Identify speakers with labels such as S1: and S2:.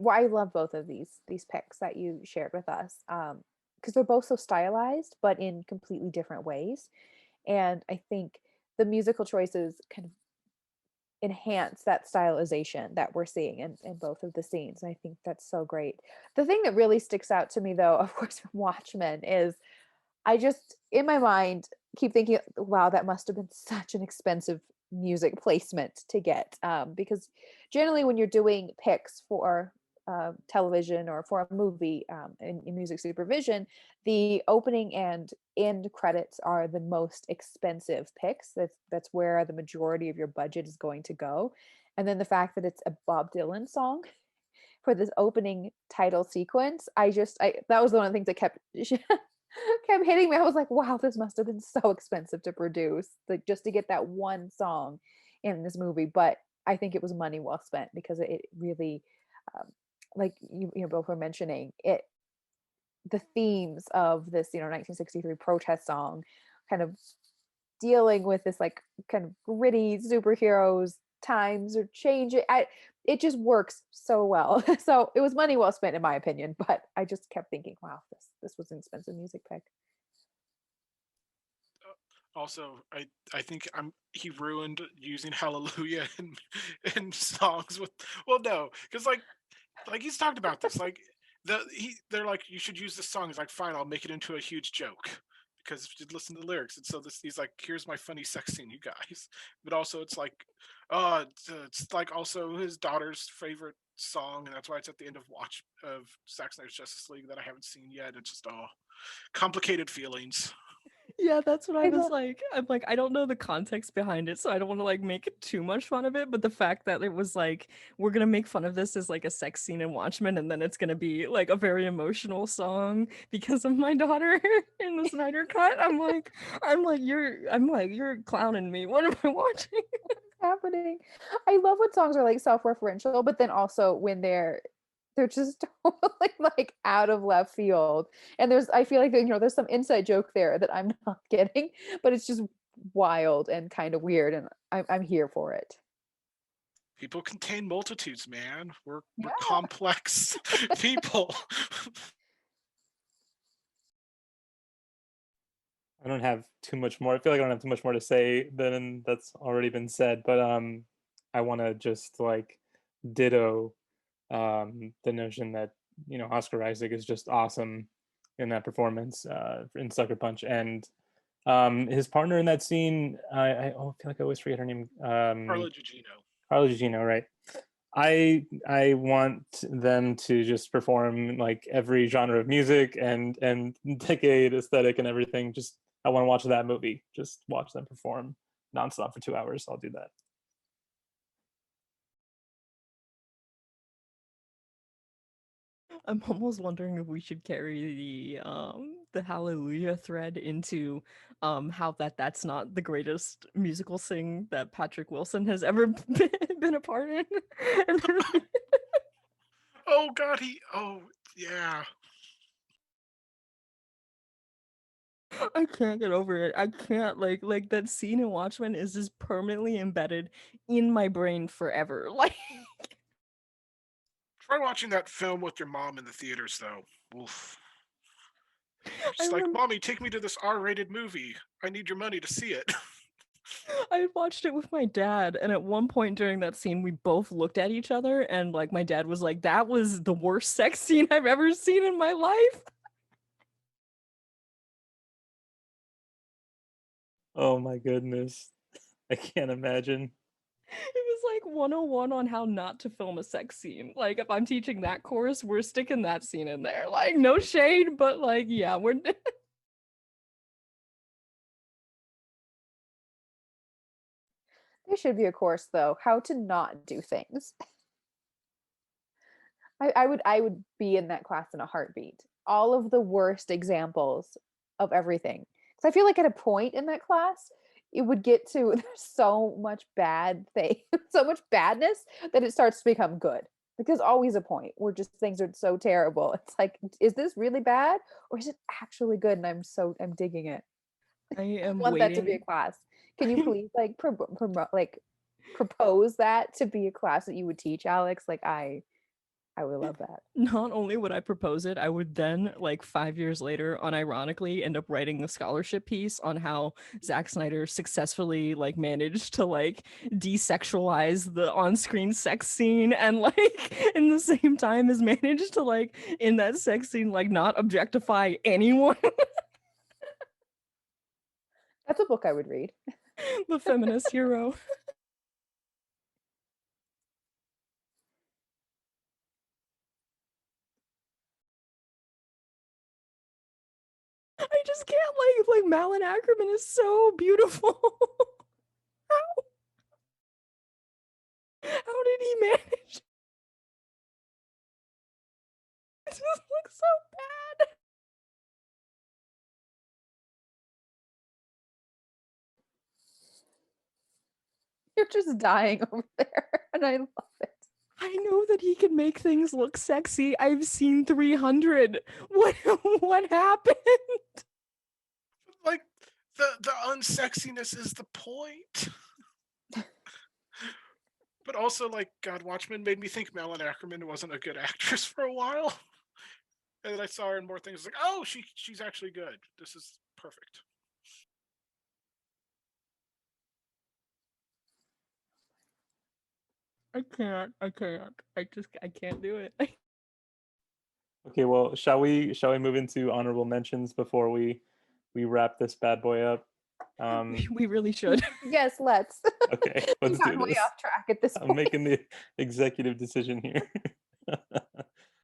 S1: I love both of these picks that you shared with us, because they're both so stylized, but in completely different ways. And I think the musical choices kind of enhance that stylization that we're seeing in both of the scenes. And I think that's so great. The thing that really sticks out to me, though, of course, from Watchmen is I just, in my mind, keep thinking, wow, that must have been such an expensive music placement to get. Because generally, when you're doing picks for television or for a movie in music supervision, the opening and end credits are the most expensive picks. That's where the majority of your budget is going to go. And then the fact that it's a Bob Dylan song for this opening title sequence, I that was one of the things that kept kept hitting me. I was like, wow, this must have been so expensive to produce, like just to get that one song in this movie. But I think it was money well spent because it really, um, like you both were mentioning, it the themes of this 1963 protest song, kind of dealing with this like kind of gritty superheroes times are changing. It just works so well. So it was money well spent in my opinion, but I just kept thinking, wow, this was an expensive music pick.
S2: Also, I think he ruined using Hallelujah in songs with, well, no, because like he's talked about this, like they're like, you should use this song. He's like, fine, I'll make it into a huge joke because you listen to the lyrics. And so he's like, here's my funny sex scene, you guys. But also it's like, it's like also his daughter's favorite song, and that's why it's at the end of Zack Snyder's Justice League that I haven't seen yet. It's just complicated feelings.
S3: Yeah, that's what I
S1: I
S3: was
S1: love
S3: like. I'm like, I don't know the context behind it, so I don't want to like make too much fun of it. But the fact that it was like, we're gonna make fun of this as like a sex scene in Watchmen, and then it's gonna be like a very emotional song because of my daughter in the Snyder cut. I'm like, you're clowning me. What am I watching?
S1: happening. I love when songs are like self-referential, but then also when they're just totally like out of left field. And I feel like there's some inside joke there that I'm not getting, but it's just wild and kind of weird, and I'm here for it.
S2: People contain multitudes, man. We're
S1: Yeah.
S2: complex people.
S4: I don't have too much more. I feel like I don't have too much more to say than that's already been said. But I want to just like ditto the notion that Oscar Isaac is just awesome in that performance in Sucker Punch, and his partner in that scene. I feel like I always forget her name.
S2: Carla Gugino.
S4: Carla Gugino, right? I want them to just perform like every genre of music and decade aesthetic and everything. Just I want to watch that movie. Just watch them perform nonstop for 2 hours. I'll do that.
S3: I'm almost wondering if we should carry the Hallelujah thread into how that's not the greatest musical sing that Patrick Wilson has ever been a part in.
S2: Oh God, oh yeah.
S3: I can't get over it. I can't like that scene in Watchmen is just permanently embedded in my brain forever. Like
S2: Try watching that film with your mom in the theaters, though. Oof.
S3: I
S2: She's like,
S3: remember
S2: "Mommy, take me to this R-rated movie. I need your money to see it."
S3: I watched it with my dad, and at one point during that scene, we both looked at each other, and like my dad was like, "That was the worst sex scene I've ever seen in my life."
S4: Oh my goodness, I can't imagine.
S3: It was like 101 on how not to film a sex scene. Like if I'm teaching that course, we're sticking that scene in there. Like no shade, but like yeah, we're
S1: There should be a course though, how to not do things. I would be in that class in a heartbeat. All of the worst examples of everything. Because I feel like at a point in that class, it would get to there's so much bad thing, so much badness that it starts to become good. Like there's always a point where just things are so terrible. It's like, is this really bad or is it actually good? And I'm digging it.
S3: I
S1: I
S3: am
S1: want that to be a
S3: waiting.
S1: class. Can you please like promote like propose that to be a class that you would teach, Alex? Like I I would love that.
S3: Not only would I propose it, I would then, like 5 years later, unironically end up writing a scholarship piece on how Zack Snyder successfully like managed to like desexualize the on-screen sex scene and like in the same time has managed to like in that sex scene like not objectify anyone.
S1: That's a book I would read.
S3: The feminist hero. I just can't like Malin Ackerman is so beautiful. How did he manage? It just looks so bad.
S1: You're just dying over there, and I love it.
S3: I know that he can make things look sexy. I've seen 300. What happened?
S2: Like the unsexiness is the point. But also, like, God, Watchmen made me think Malin Ackerman wasn't a good actress for a while. And then I saw her in more things like, oh, she's actually good. This is perfect.
S3: I can't. I can't do it.
S4: Okay, well, shall we move into honorable mentions before we wrap this bad boy up?
S3: We really should.
S1: Yes, let's.
S4: Okay,
S1: We've
S4: let's do
S1: gotten way
S4: this.
S1: off track at this
S4: I'm
S1: point.
S4: making the executive decision here.